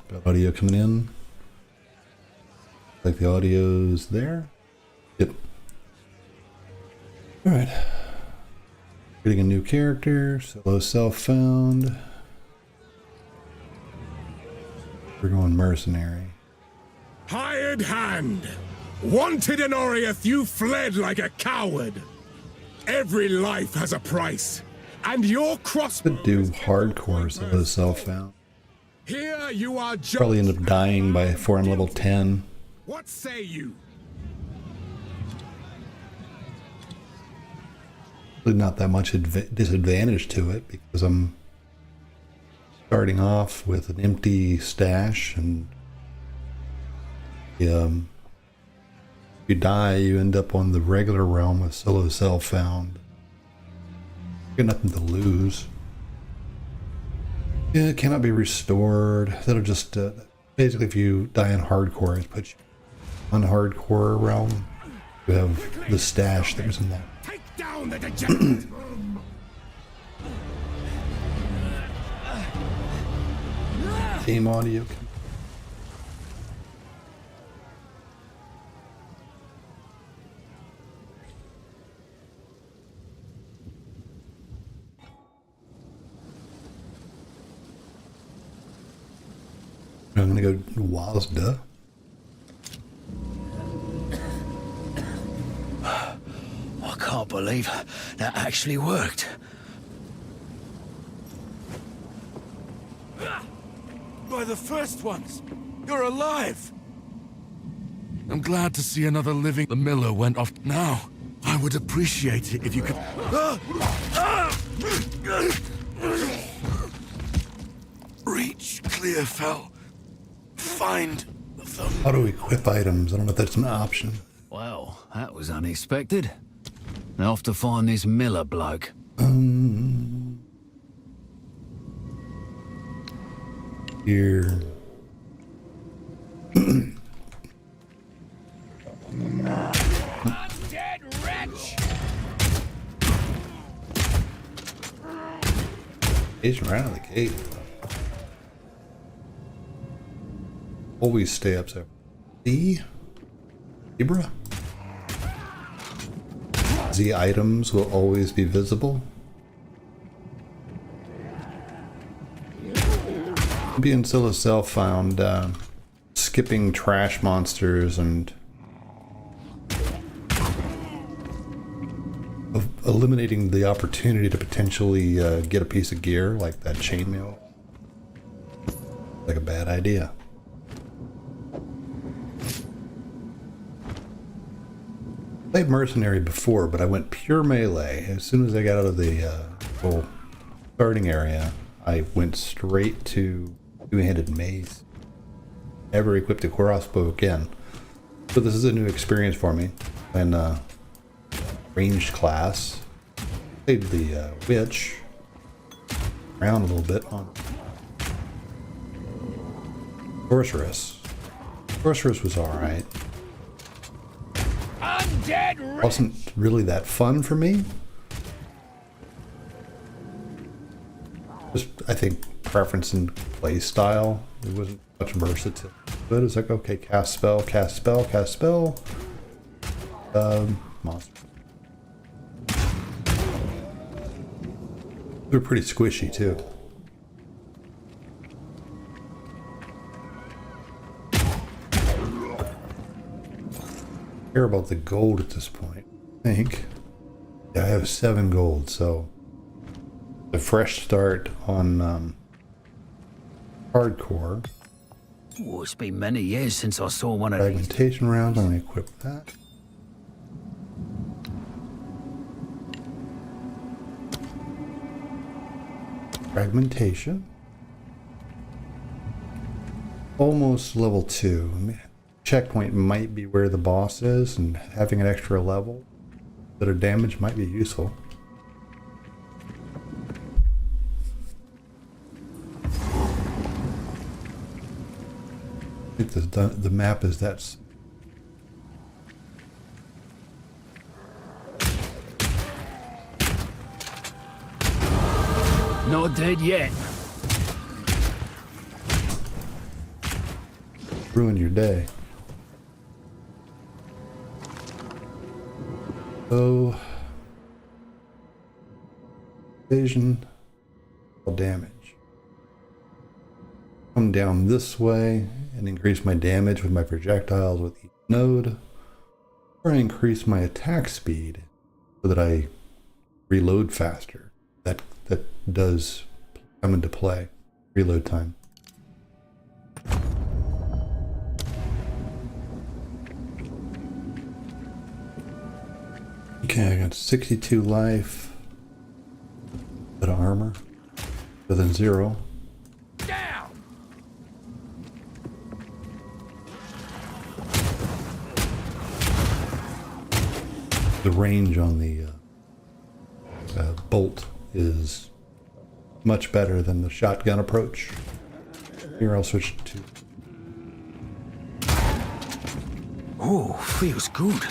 Got audio coming in. Like the audio's there. Yep. Alright. Getting a new character. Solo self found. We're going mercenary. Hired hand! Wanted in Oriath, you fled like a coward! Every life has a price, and your crossbow... Could do hardcore solo self found. Here you are just... Probably end up dying before I'm level 10. What say you? Really not that much disadvantage to it because I'm starting off with an empty stash, and if you die, you end up on the regular realm with solo self found. You got nothing to lose. Yeah, it cannot be restored. That'll just basically, if you die in hardcore, it puts you on hardcore realm. You have the stash that was in that. Take down the degenerate! Game audio. I'm gonna go Wazda. I can't believe that actually worked. By the first ones! You're alive! I'm glad to see another living. The miller went off. Now, I would appreciate it if you could... Reach Clearfell. Find them. How do we equip items? I don't know if that's an option. Well, that was unexpected. Now off to find this miller bloke. Here. Undead wretch! He's right out of the gate. Always stay up there. Z? Zebra? Z items will always be visible. Being still a self found, skipping trash monsters and eliminating the opportunity to potentially get a piece of gear like that chainmail. Like a bad idea. I played mercenary before, but I went pure melee. As soon as I got out of the whole starting area, I went straight to two-handed mace. Never equipped a crossbow again. So this is a new experience for me. And ranged class. Played the witch around a little bit on sorceress. Sorceress was alright. Undead wretch! Wasn't really that fun for me. Just, I think, preference and play style. It wasn't much versatile. But it's like, okay, cast spell, cast spell, cast spell. Monster. They're pretty squishy too. Care about the gold at this point, I think. Yeah, I have 7 gold, so a fresh start on hardcore. Oh, it's been many years since I saw one of these. Fragmentation rounds, I'm going to equip that. Fragmentation. Almost level 2. Checkpoint might be where the boss is, and having an extra level that are damage might be useful. I think the map is that. Not dead yet. ruin your day. So, evasion, all damage. Come down this way and increase my damage with my projectiles with each node, or I increase my attack speed so that I reload faster. That does come into play. Reload time. Okay, I got 62 life. Bit of armor. Better than 0. Down! The range on the bolt is much better than the shotgun approach. Here I'll switch to... Oh, feels good.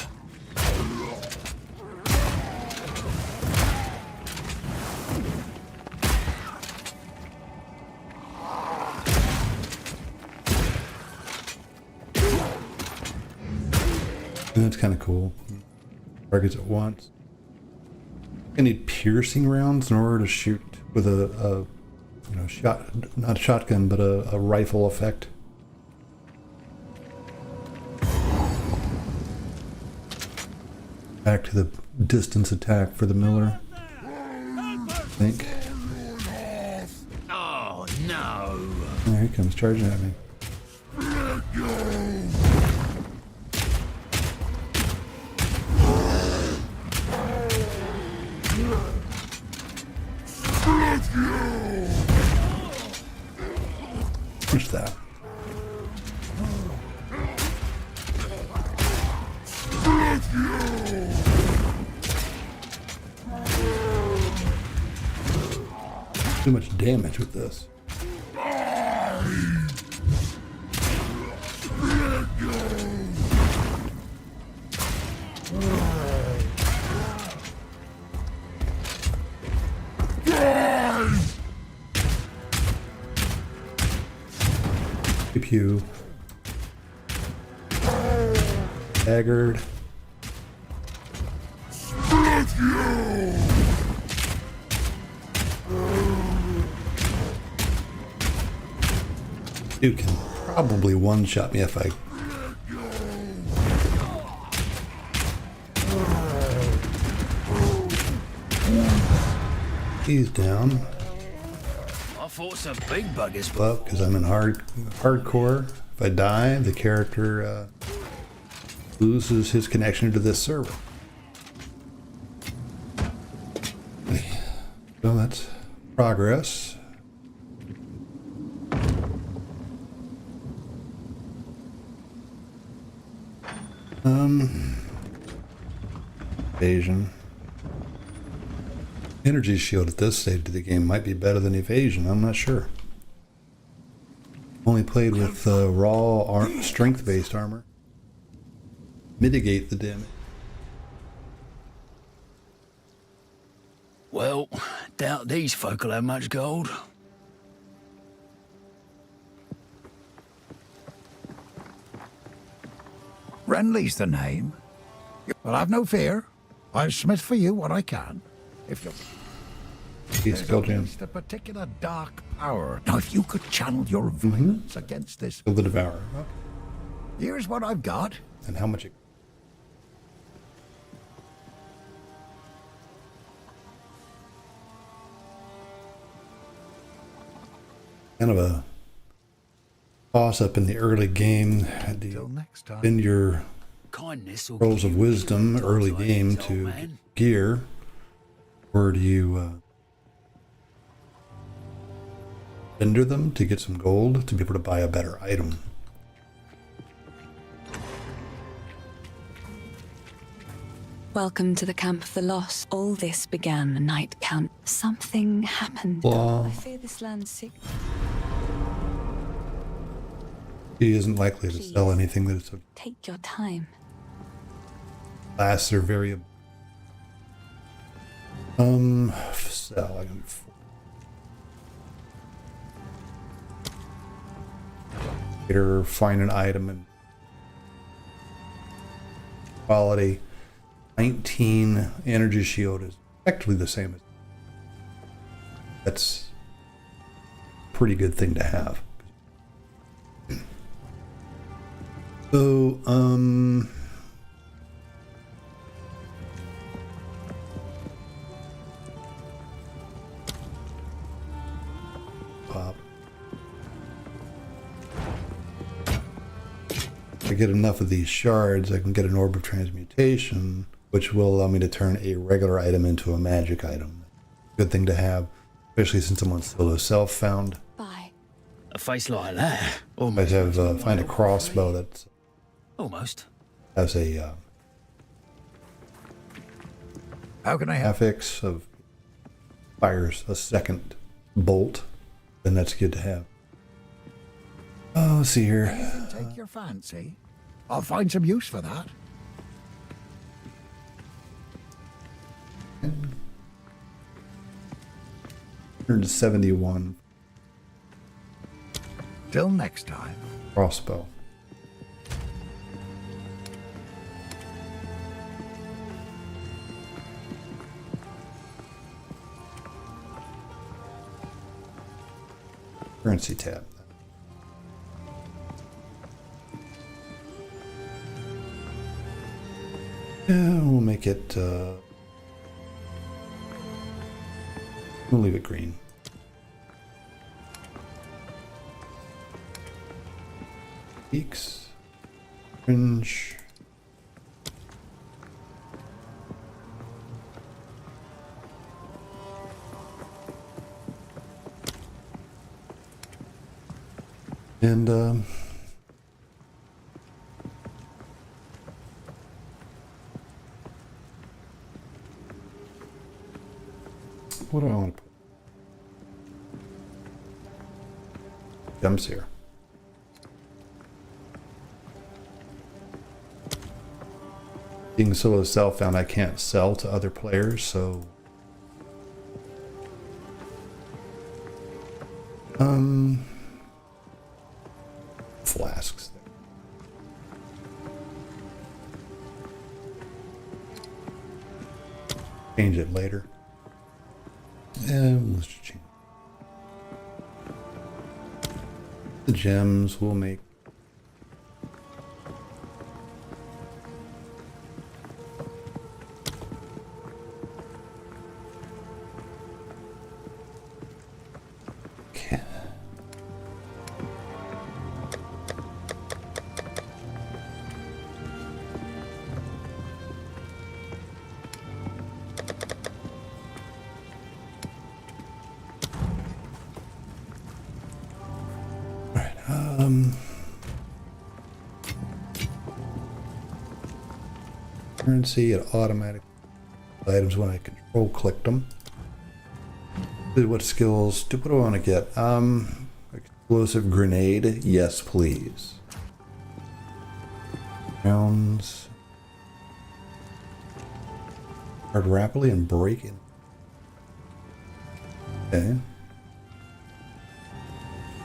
That's kind of cool. Targets at once. I need piercing rounds in order to shoot with a you know, not a shotgun, but a rifle effect. Back to the distance attack for the Miller, I think. Oh, no. There he comes, charging at me. What's that? Too much damage with this. Pew. Staggered. Dude can probably one-shot me if I... He's down. I fought some big buggers. Well, because I'm in hardcore. If I die, the character loses his connection to this server. So that's progress. Evasion. Energy shield at this stage of the game might be better than evasion. I'm not sure. Only played with raw strength-based armor. Mitigate the damage. Well, doubt these folk will have much gold. Renly's the name. Well, have no fear. I'll smith for you what I can. If you're... He's still jam. Just a particular dark power. Now, if you could channel your violence against this... Kill the Devourer. Okay. Here's what I've got. And how much it... Kind of a toss-up in the early game. Do Till you next time. spend your Kindness will Pearls give of you Wisdom good early times, game old to man. gear, or do you vendor them to get some gold to be able to buy a better item? Welcome to the Camp of the Lost. All this began the night count. Something happened. Blah. I fear this land's sick. He isn't likely to sell anything that is of Take your time. class or variable. Sell. I can Later, find an item and quality. 19 energy shield is effectively the same as. That's a pretty good thing to have. So, pop. If I get enough of these shards, I can get an orb of transmutation, which will allow me to turn a regular item into a magic item. Good thing to have, especially since I'm on solo self-found. Bye. A face like that. I have find a crossbow that Almost. has a How can I help? affix of fires a second bolt. Then that's good to have. Oh, let's see here. Take your fancy. I'll find some use for that. 171 Till next time. crossbow. Currency tab. Yeah, we'll make it. We'll leave it green. Peaks. Fringe. And what do I want to put? Gems here. Being solo self-found, I can't sell to other players, so flasks there. Change it later. And let's just change the gems. We'll make currency. It automatically items when I control clicked them. What skills? What do I want to get? Explosive grenade. Yes, please. Rounds. Hard rapidly and break in. Okay.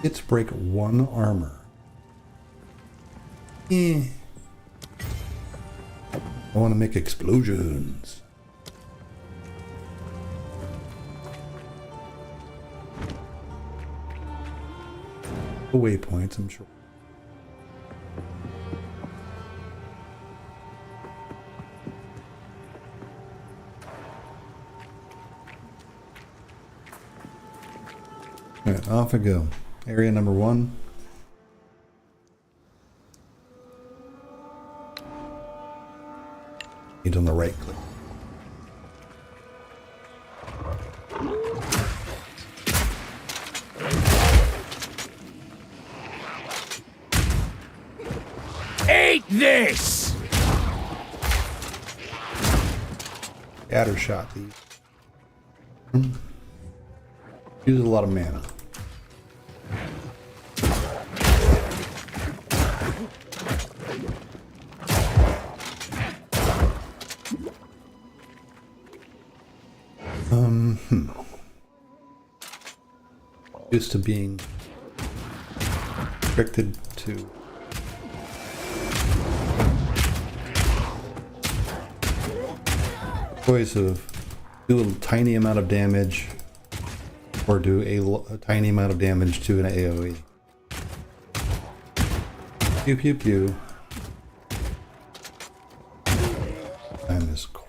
It's break 1 armor. I want to make explosions. Waypoints, I'm sure. All right, off I go. Area number 1. Need on the right click. Eat this! Scatter shot these. Uses a lot of mana. Used to being restricted to choice of do a tiny amount of damage or do a tiny amount of damage to an AoE. Pew pew pew. Time is cool.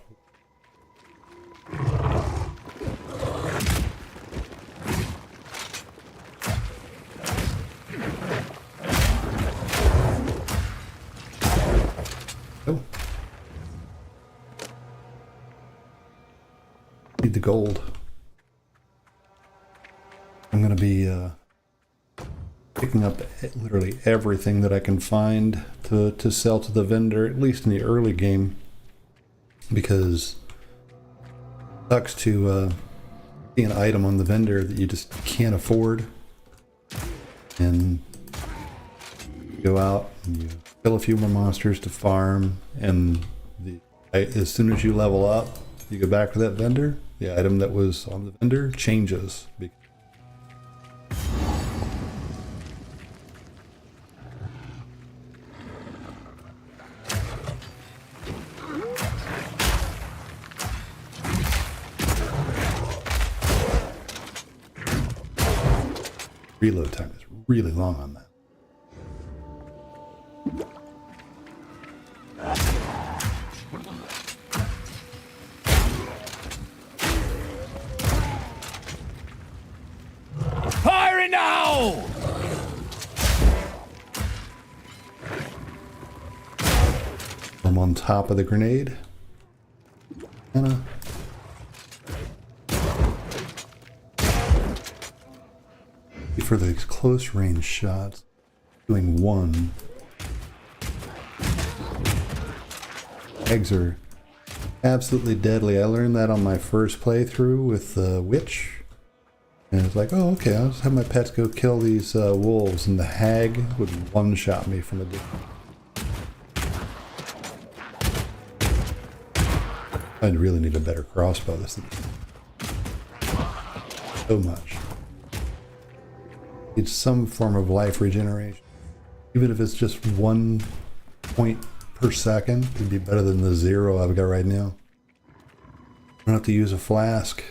Oh. Need the gold. I'm going to be picking up literally everything that I can find to sell to the vendor, at least in the early game, because it sucks to see an item on the vendor that you just can't afford, and you go out and you kill a few more monsters to farm, and as soon as you level up, you go back to that vendor, the item that was on the vendor changes. Reload time is really long on that. Fire now! I'm on top of the grenade. Kinda. For these close range shots, doing one. Eggs are absolutely deadly. I learned that on my first playthrough with the witch. And it's like, oh, okay, I'll just have my pets go kill these wolves, and the hag would one-shot me from a distance. I really need a better crossbow. This thing. So much. It's some form of life regeneration. Even if it's just 1 point per second, it'd be better than the 0 I've got right now. I don't have to use a flask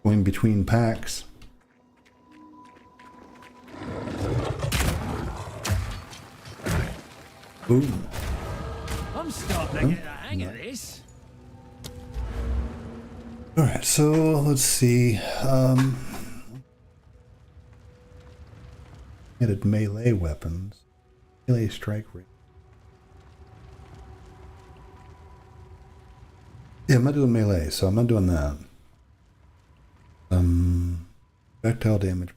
going between packs. Boom. I'm starting to get the hang of this. Alright, so let's see. Added melee weapons. Melee strike rate. Yeah, I'm not doing melee, so I'm not doing that. Projectile damage.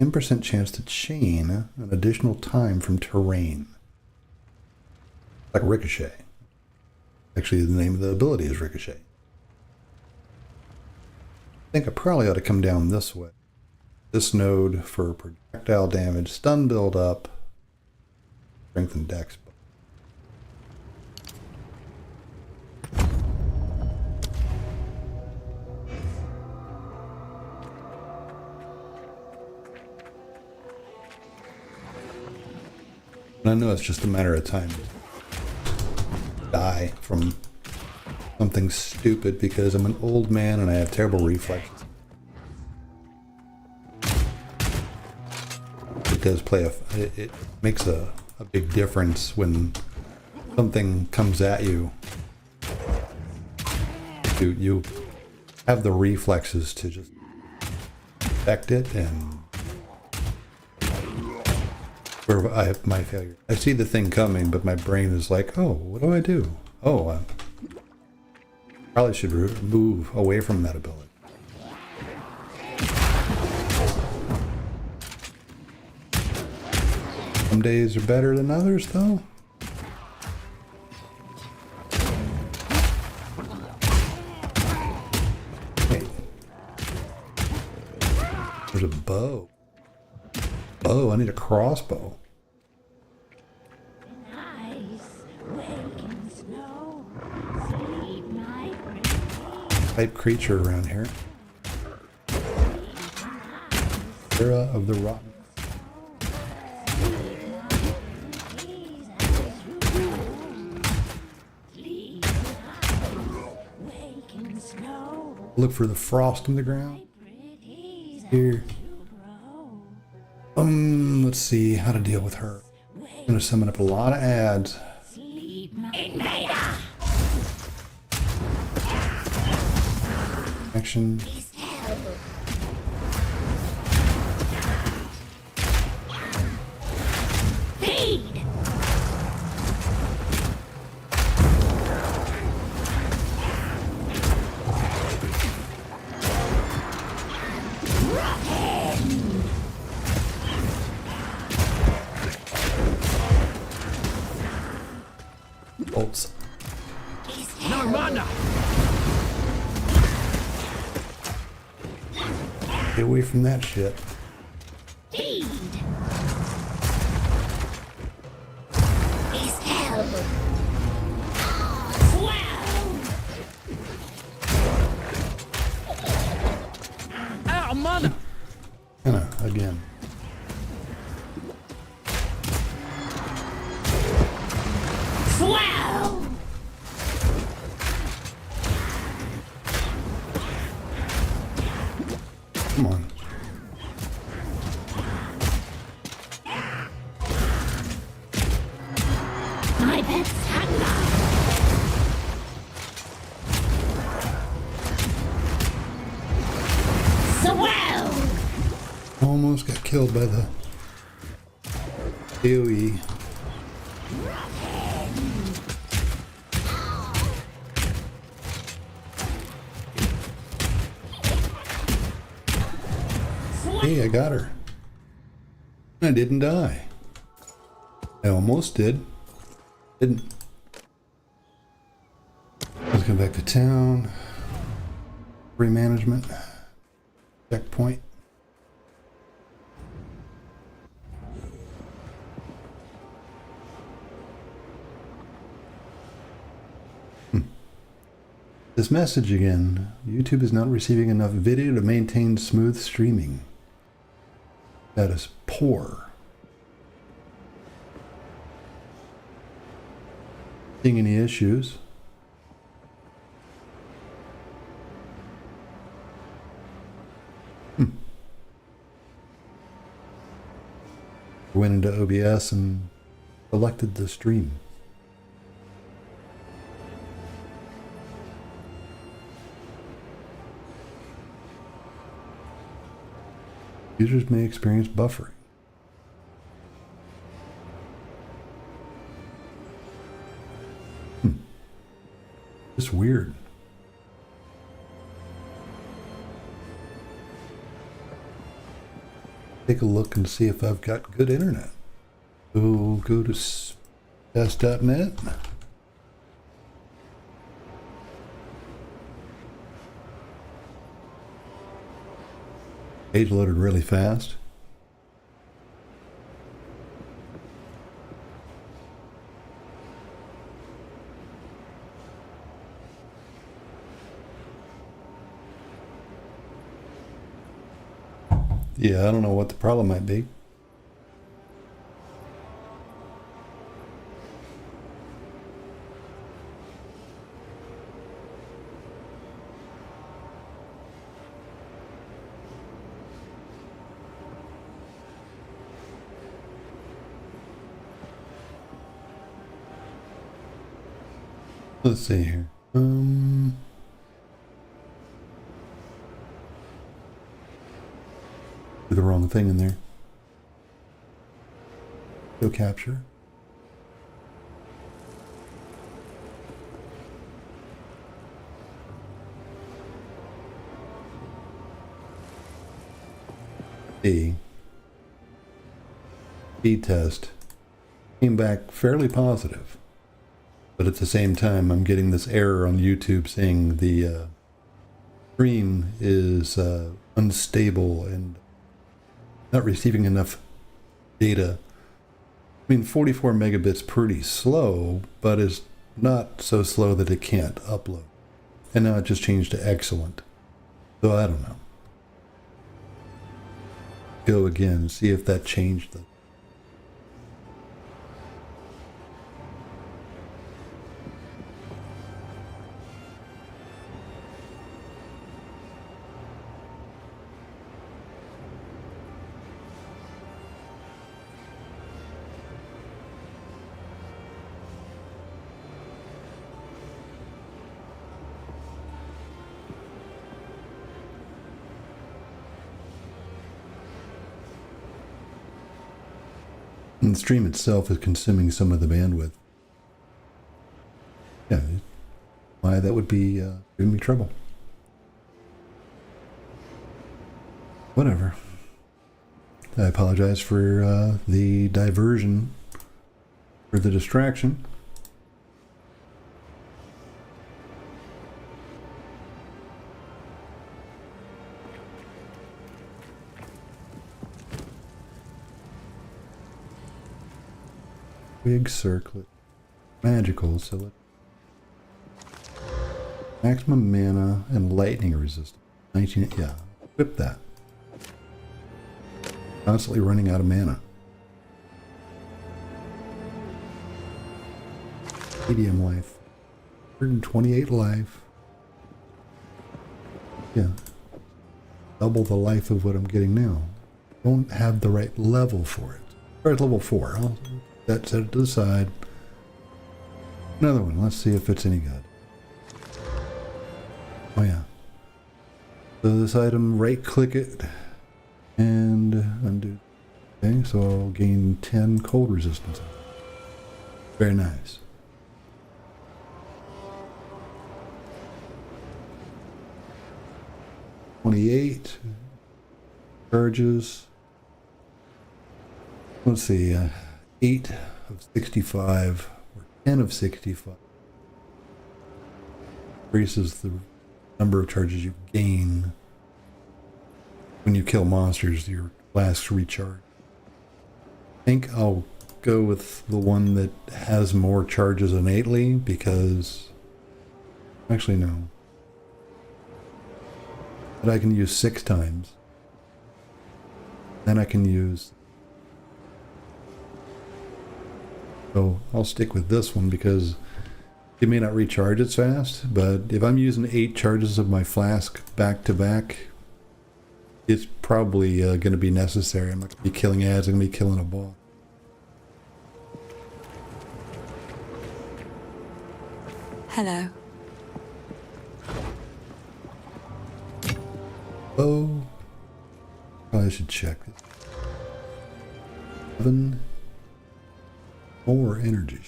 10% chance to chain an additional time from terrain. Like Ricochet. Actually, the name of the ability is Ricochet. I think I probably ought to come down this way. This node for projectile damage, stun build up, strength and dex. And I know it's just a matter of time to die from something stupid because I'm an old man and I have terrible reflexes. It does play it makes a big difference when something comes at you. You have the reflexes to just affect it, and where I have my failure. I see the thing coming, but my brain is like, oh, what do I do? Oh, I probably should move away from that ability. Some days are better than others, though. Hey. There's a bow. Oh, I need a crossbow. Type creature around here. Era of the Rotten. Look for the frost in the ground. Here. Let's see how to deal with her. I'm gonna summon up a lot of ads. Action. Bolts. No mana! Get away from that shit. Out of mana! Kinda, again. Come on. My pet's hunger. Swell. Almost got killed by the AoE. Hey, I got her. I didn't die. I almost did. Didn't. Let's go back to town. Remanagement. Checkpoint. This message again. YouTube is not receiving enough video to maintain smooth streaming. That is poor. Seeing any issues? Went into OBS and selected the stream. Users may experience buffering. It's weird. Take a look and see if I've got good internet. So go to test.net. Page loaded really fast. Yeah, I don't know what the problem might be. Let's see here. The wrong thing in there. Go capture. B test came back fairly positive, but at the same time I'm getting this error on YouTube saying the stream is unstable and not receiving enough data. I mean, 44 megabits pretty slow, but it's not so slow that it can't upload. And now it just changed to excellent. So I don't know. Go again, see if that changed the... And the stream itself is consuming some of the bandwidth. Yeah, why that would be giving me trouble. Whatever. I apologize for the diversion, for the distraction. Big circlet. Magical, so let maximum mana and lightning resistance. 19, yeah, equip that. Constantly running out of mana. Medium life. 128 life. Yeah. Double the life of what I'm getting now. Don't have the right level for it. Start at level 4. I'll set it to the side. Another one. Let's see if it's any good. Oh yeah. So this item, right click it and undo. Okay, so I'll gain 10 cold resistance. Very nice. $28 charges. Let's see, 8 of 65 or 10 of 65 increases the number of charges you gain when you kill monsters. Your flasks recharge. I think I'll go with the one that has more charges innately because actually no. But I can use 6 times. Then I can use. So I'll stick with this one because it may not recharge as fast, but if I'm using 8 charges of my flask back to back, it's probably going to be necessary. I'm not going to be killing ads, I'm going to be killing a ball. Hello. Oh, probably should check this. 7 more energy.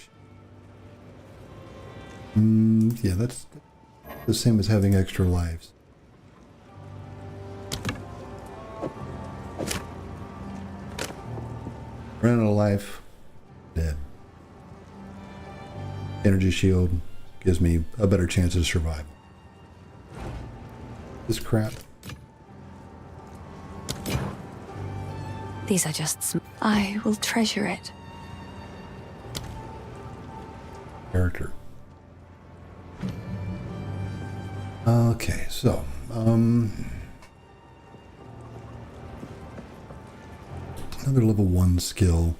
Yeah, that's the same as having extra lives. Ran out of life, dead. Energy shield gives me a better chance of survival. This crap. These are just I will treasure it. Character. Okay, so another level 1 skill.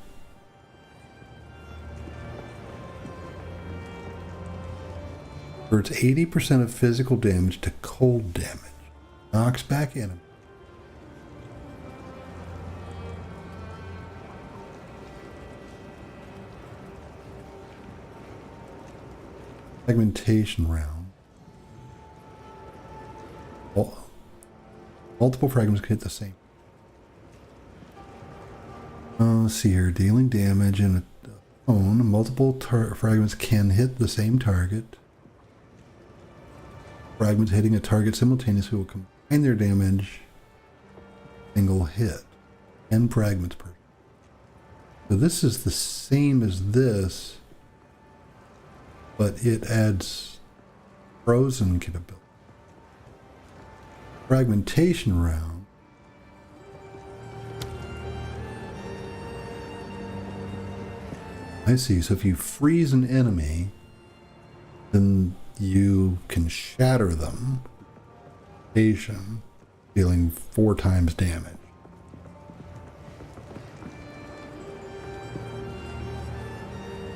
For its 80% of physical damage to cold damage. Knocks back enemy. Fragmentation round. Multiple fragments can hit the same. Let's see here. Dealing damage in a zone. Multiple fragments can hit the same target. Fragments hitting a target simultaneously will combine their damage. Single hit. 10 fragments per. So this is the same as this, but it adds frozen capability. Fragmentation round. I see. So if you freeze an enemy, then you can shatter them. Dealing 4 times damage.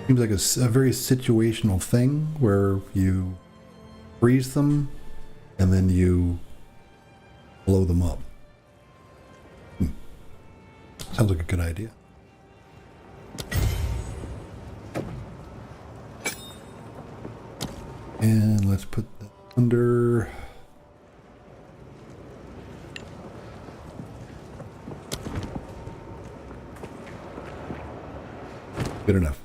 Seems like a very situational thing where you freeze them and then you blow them up. Sounds like a good idea. And let's put that under. Good enough.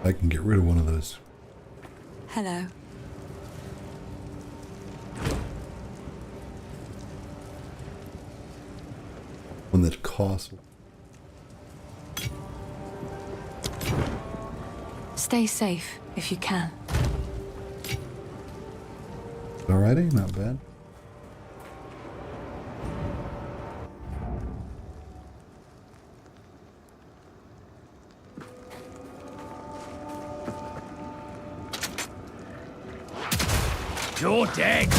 I can get rid of one of those. Hello. One that costs. Stay safe if you can. Alrighty, not bad. You're dead.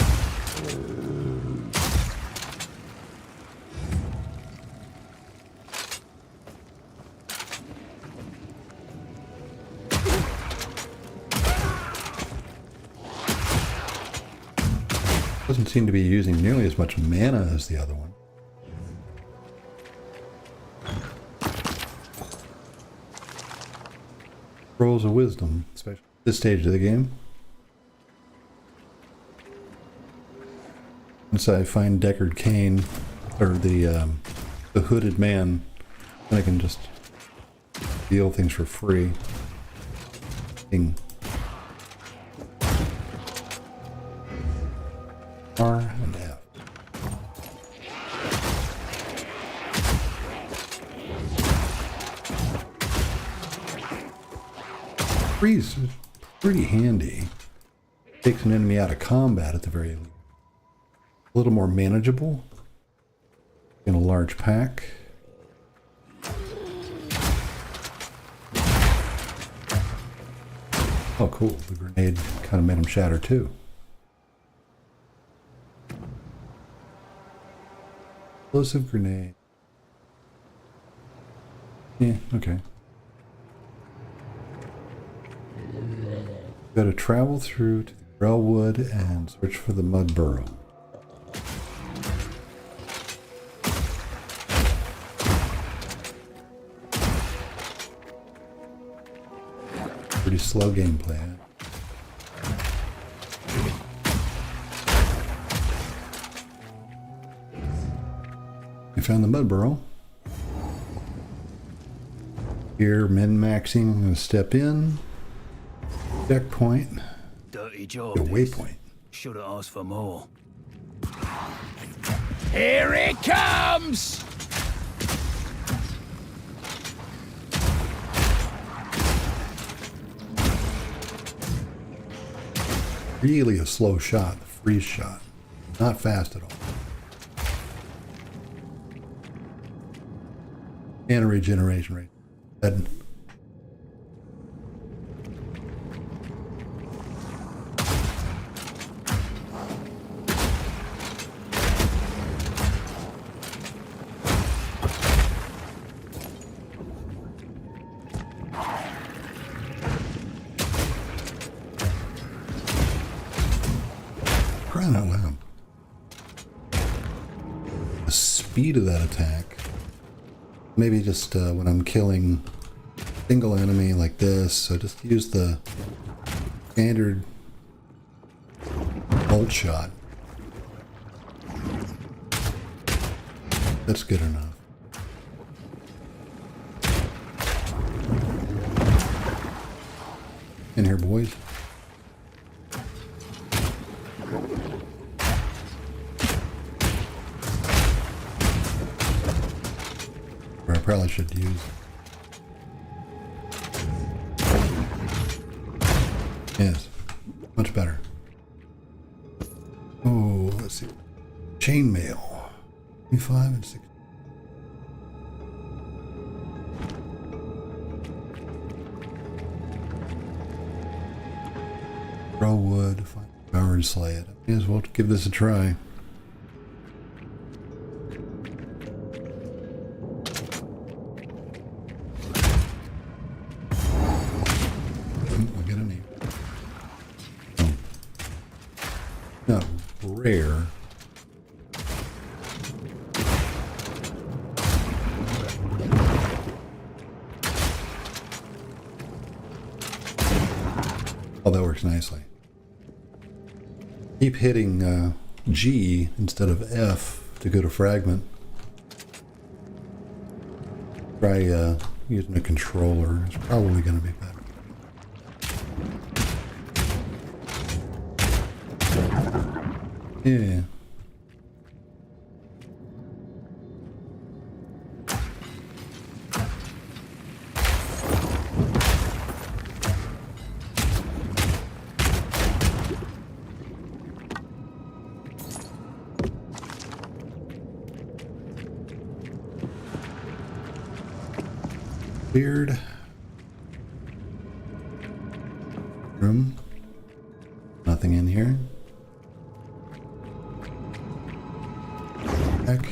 Doesn't seem to be using nearly as much mana as the other one. Rolls of wisdom, especially at this stage of the game. Once I find Deckard Cain, or the hooded man, then I can just deal things for free. R and F. Freeze is pretty handy. Takes an enemy out of combat at the very least. A little more manageable in a large pack. Oh, cool. The grenade kind of made him shatter too. Explosive grenade. Yeah, okay. Got to travel through to the Grellwood and search for the Mud Burrow. Pretty slow gameplay. We found the Mud Burrow. Here, min-maxing. I'm going to step in. Checkpoint. Dirty job. A waypoint. Should have asked for more. Here it comes! Really a slow shot, the freeze shot. Not fast at all. And a regeneration rate. Dead. Crying out loud. The speed of that attack. Maybe just when I'm killing a single enemy like this, so just use the standard bolt shot. That's good enough. In here, boys. Or I probably should use. Yes, much better. Oh, let's see. Chainmail. 25 and 60. Grow wood, find power and slay it. May as well give this a try. I'll get a name. Oh. Not rare. Oh, that works nicely. Keep hitting G instead of F to go to fragment. Try using a controller is probably going to be better. Yeah. Weird room. Nothing in here. Heck.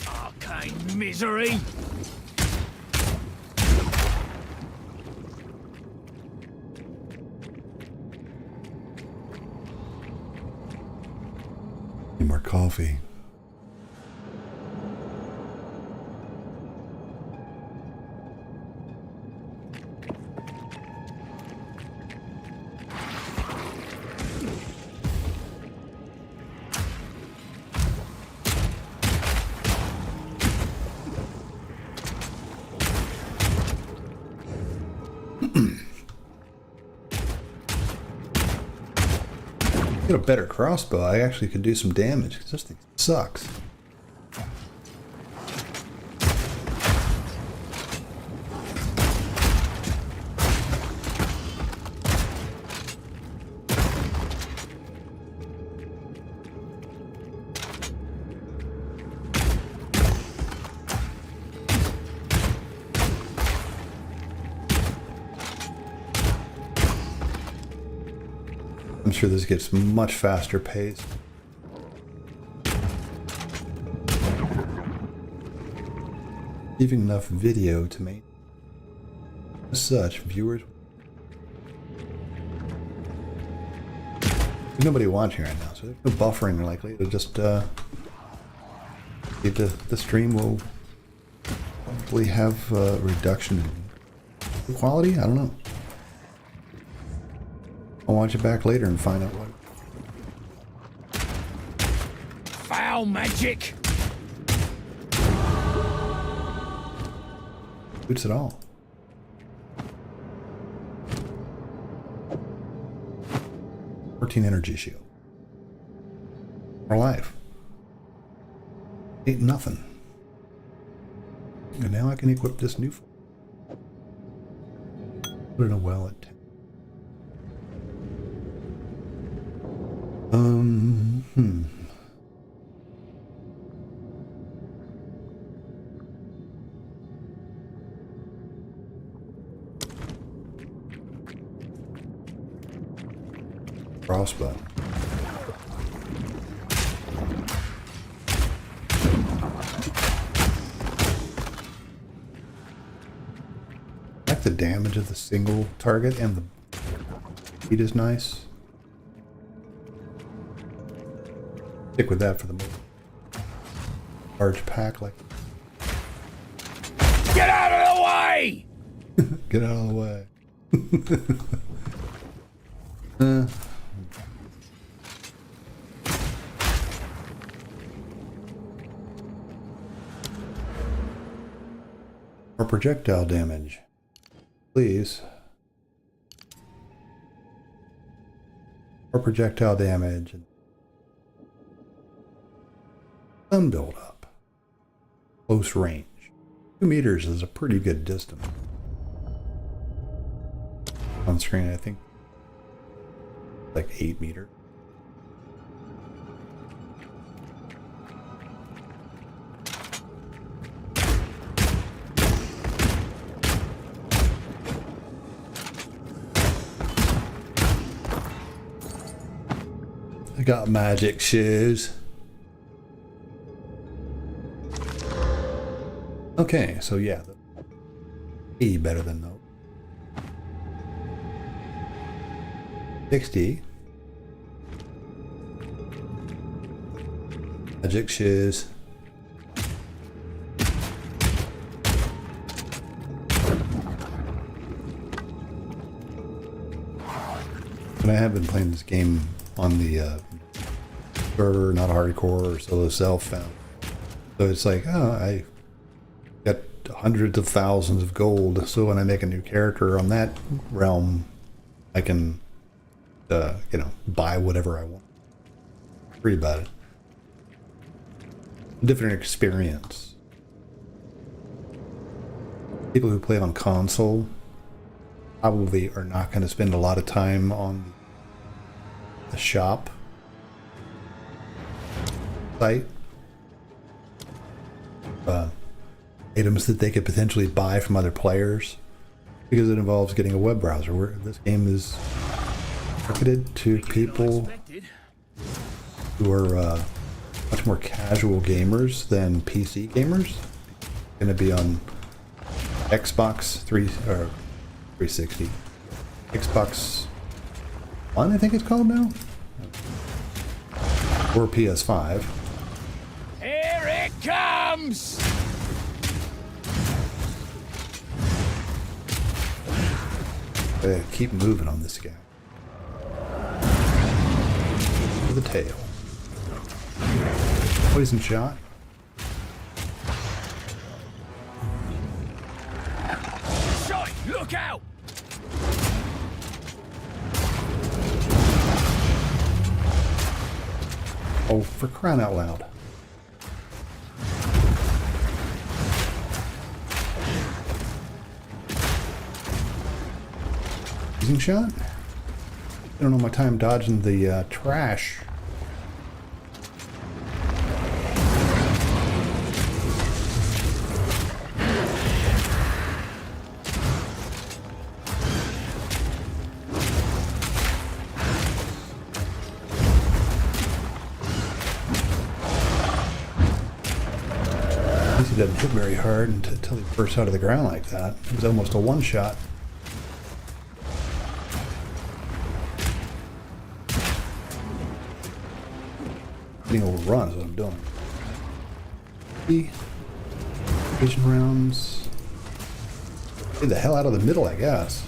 Arcane misery! Need more coffee. Get a better crossbow, I actually could do some damage because this thing sucks. I'm sure this gets much faster paced. Leaving enough video to make as such viewers. There's nobody watching right now, so there's no buffering likely. It'll just the stream will probably have a reduction in quality. I don't know. I'll watch it back later and find out what. Foul magic! Boots at all. Energy shield. More life. Ain't nothing. And now I can equip this new. Put it in a well at 10. Crossbow. I like the damage of the single target, and the speed is nice. Stick with that for the moment. Large pack like. Get out of the way! Get out of the way. Or projectile damage, please. Or projectile damage. Some build up. Close range. 2 meters is a pretty good distance. On screen, I think like 8 meters. I got magic shoes. Okay, so yeah, the better than those. 60. Magic shoes. And I have been playing this game on the server, not hardcore or solo self found. So it's like, oh, I got hundreds of thousands of gold. So when I make a new character on that realm, I can, buy whatever I want. Free about it. Different experience. People who play on console probably are not going to spend a lot of time on the shop site. Items that they could potentially buy from other players, because it involves getting a web browser, where this game is marketed to people who are much more casual gamers than PC gamers. Going to be on Xbox 360, Xbox One, I think it's called now, or PS5. Here it comes! Keep moving on this guy. To the tail. Poison shot. Shot! Look out! Oh, for crying out loud. Poison shot? I don't know my time dodging the trash. He doesn't hit very hard until he bursts out of the ground like that. It was almost a one-shot. Getting overrun is what I'm doing. Vision rounds. Get the hell out of the middle, I guess.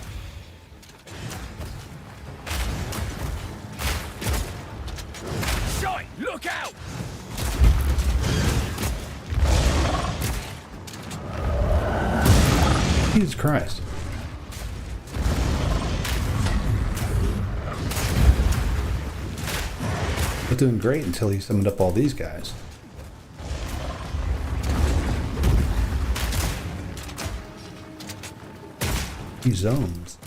Shot! Look out! Jesus Christ. Was doing great until he summoned up all these guys. These zones.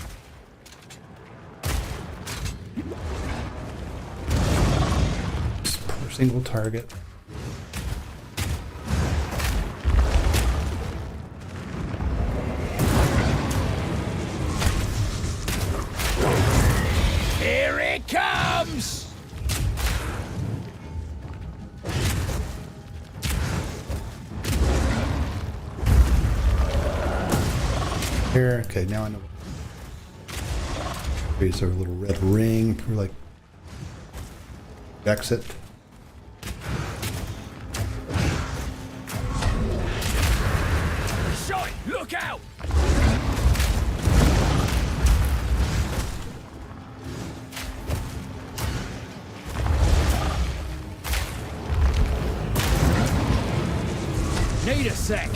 Just per single target. Here it comes! Here, okay, now I know. Creates a little red ring for like exit. Shot! Look out! Need a sec.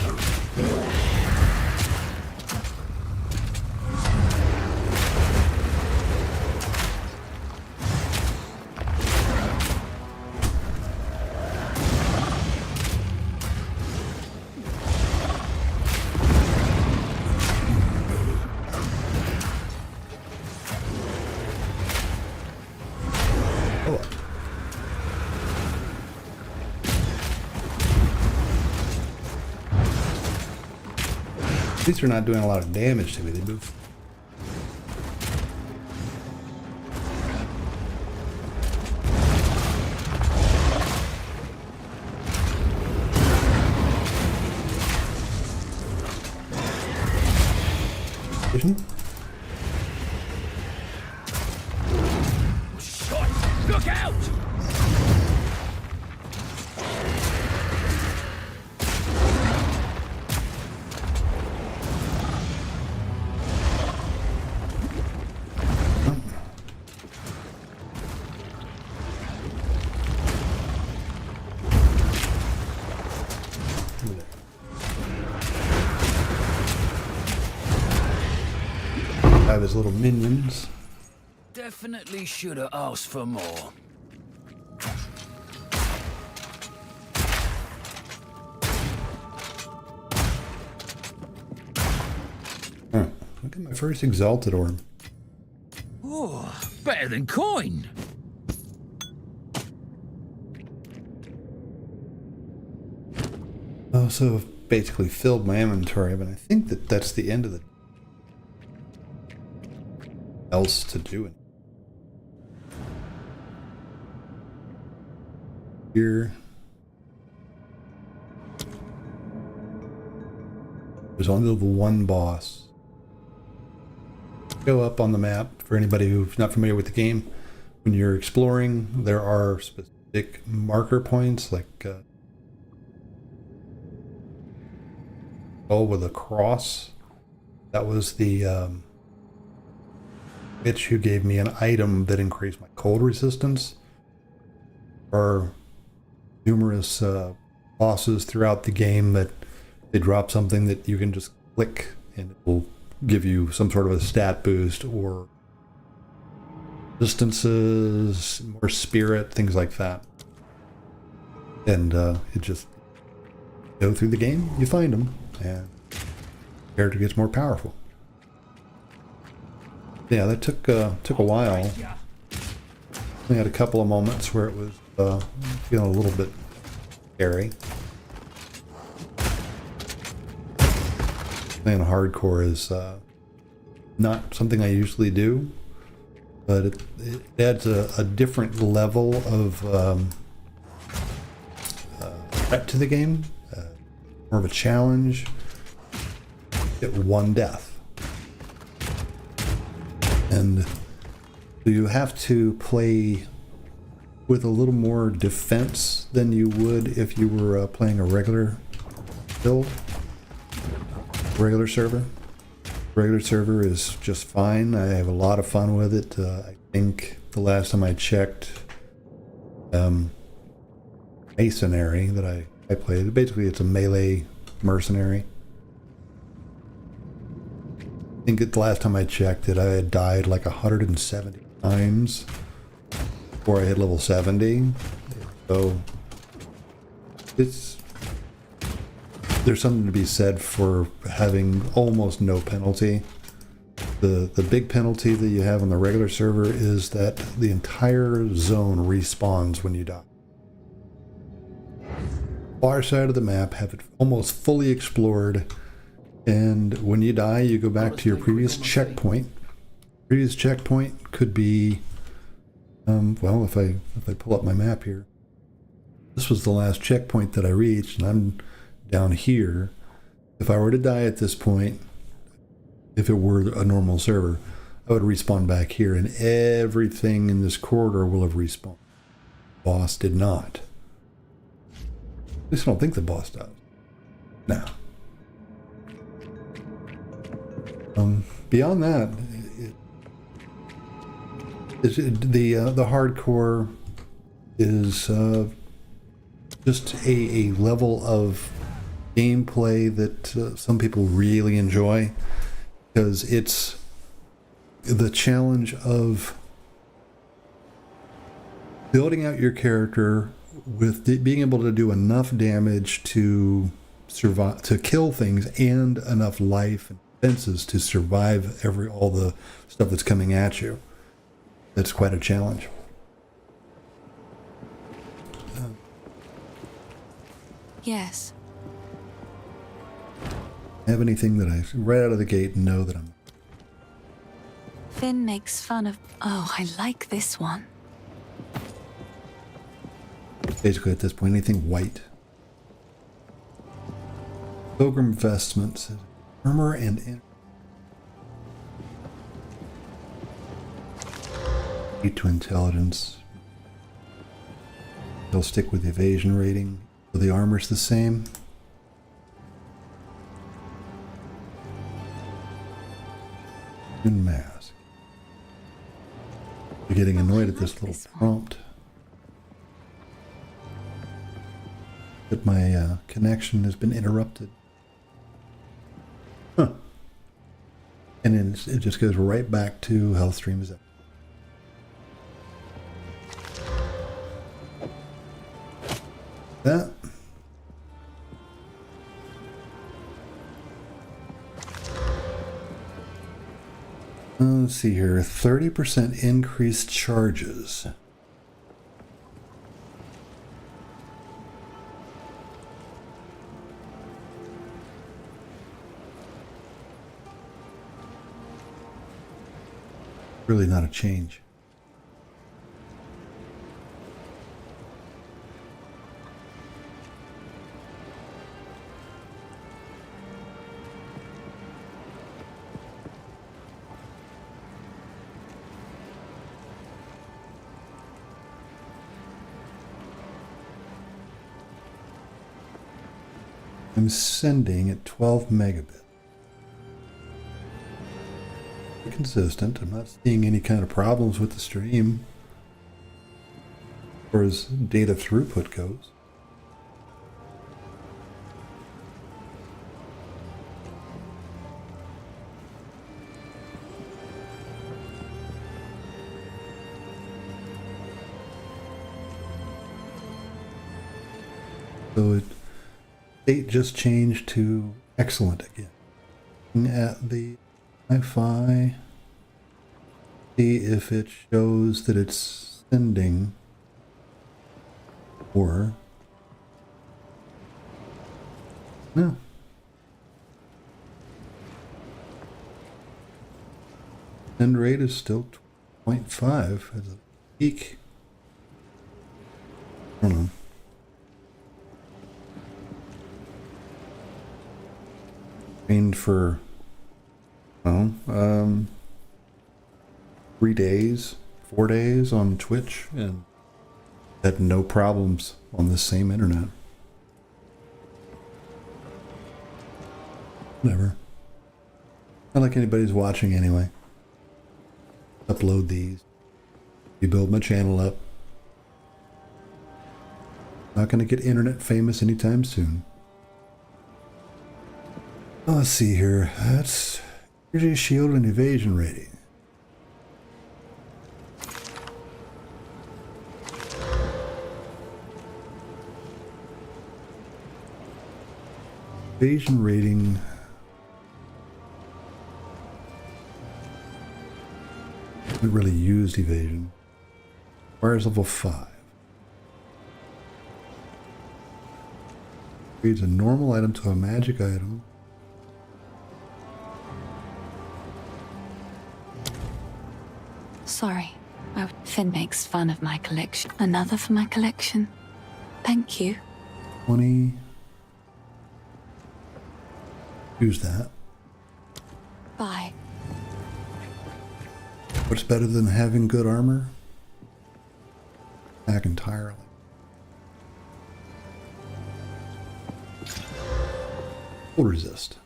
Oh. These are not doing a lot of damage to me. They move. Vision? Shot! Look out! have his little minions. Definitely should have asked for more. Huh. Look at my first exalted orb. Oh, better than coin. Also, I've basically filled my inventory, but I think that that's the end of the else to do it. Here. There's only the one boss. Go up on the map for anybody who's not familiar with the game. When you're exploring, there are specific marker points, like with a cross. That was the bitch who gave me an item that increased my cold resistance. There are numerous bosses throughout the game that they drop something that you can just click and it will give you some sort of a stat boost or distances, more spirit, things like that. And it just go through the game, you find them, and the character gets more powerful. Yeah, that took a while. We had a couple of moments where it was feeling a little bit scary. Playing hardcore is not something I usually do, but it adds a different level of threat to the game, more of a challenge. Get one death, and you have to play with a little more defense than you would if you were playing a regular build. Regular server. Regular server is just fine. I have a lot of fun with it. I think the last time I checked, mercenary that I played, basically it's a melee mercenary. I think the last time I checked it, I had died like 170 times before I hit level 70. So there's something to be said for having almost no penalty. The big penalty that you have on the regular server is that the entire zone respawns when you die. Far side of the map, have it almost fully explored, and when you die you go back to your previous checkpoint. Previous checkpoint could be well, if I pull up my map here, this was the last checkpoint that I reached, and I'm down here. If I were to die at this point, if it were a normal server, I would respawn back here, and everything in this corridor will have respawned. Boss did not. At least I don't think the boss does. No. Beyond that, the hardcore is just a level of gameplay that some people really enjoy, because it's the challenge of building out your character with being able to do enough damage to survive, to kill things, and enough life and defenses to survive all the stuff that's coming at you. That's quite a challenge. Yes. Have anything that I right out of the gate know that I'm... Finn makes fun of... Oh, I like this one. Basically, at this point, anything white. Pilgrim vestments, armor and to intelligence. They'll stick with the evasion rating. So the armor's the same. And mask. You're getting annoyed at this little prompt. That my connection has been interrupted. Huh. And then it just goes right back to health stream is up. That. Let's see here, 30% increased charges. Really not a change. I'm sending at 12 megabits. Consistent. I'm not seeing any kind of problems with the stream as far as data throughput goes. So state just changed to excellent again. Looking at the Wi-Fi, see if it shows that it's sending or no. Send rate is still 0.5 as a peak. I don't know. Trained for 3 days, 4 days on Twitch and had no problems on this same internet. Whatever. Not like anybody's watching anyway. Upload these. You build my channel up. Not gonna get internet famous anytime soon. Let's see here. That's usually shield and evasion rating. Evasion rating. We really used evasion. Requires level 5. Reads a normal item to a magic item. Sorry. Oh, Finn makes fun of my collection. Another for my collection. Thank you. 20. Use that. Bye. What's better than having good armor? Back entirely. Full resist.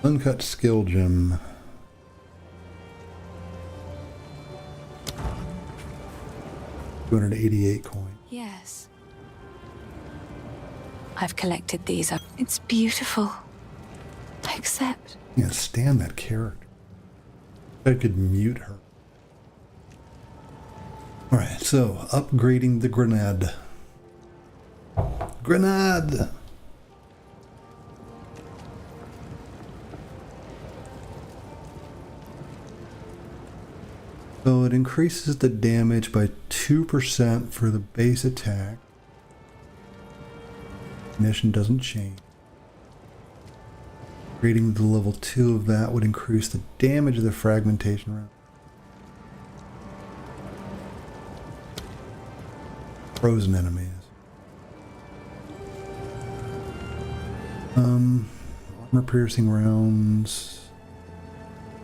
Uncut skill gem. $288 coin. Yes. I've collected these up. It's beautiful. Except... I can't stand that character. I could mute her. Alright, so upgrading the grenade. Grenade! So it increases the damage by 2% for the base attack. Mission doesn't change. Upgrading the level 2 of that would increase the damage of the fragmentation round. Frozen enemies. Armor piercing rounds.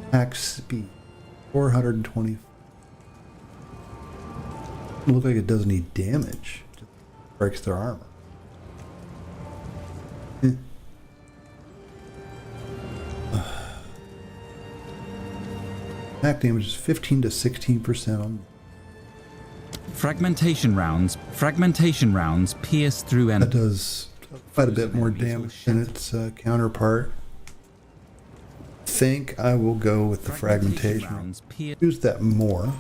Attack speed. 420. Doesn't look like it does any damage. It just breaks their armor. Attack damage is 15 to 16% on. Fragmentation rounds pierce through That and does quite a bit more damage than its counterpart. Think I will go with the fragmentation. Use that more.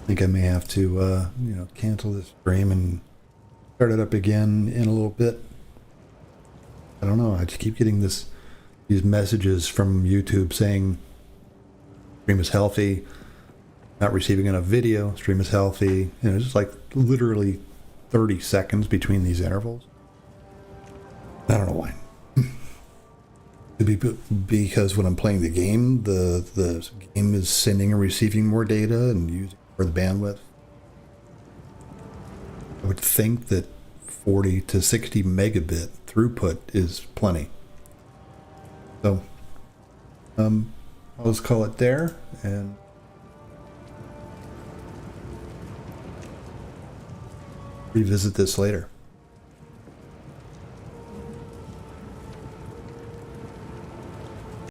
I think I may have to, cancel this stream and start it up again in a little bit. I don't know. I just keep getting these messages from YouTube saying stream is healthy, not receiving enough video, stream is healthy. It's just like literally 30 seconds between these intervals. I don't know why. Could be because when I'm playing the game, the game is sending and receiving more data and using for the bandwidth. I would think that 40 to 60 megabit throughput is plenty. So, I'll just call it there and revisit this later.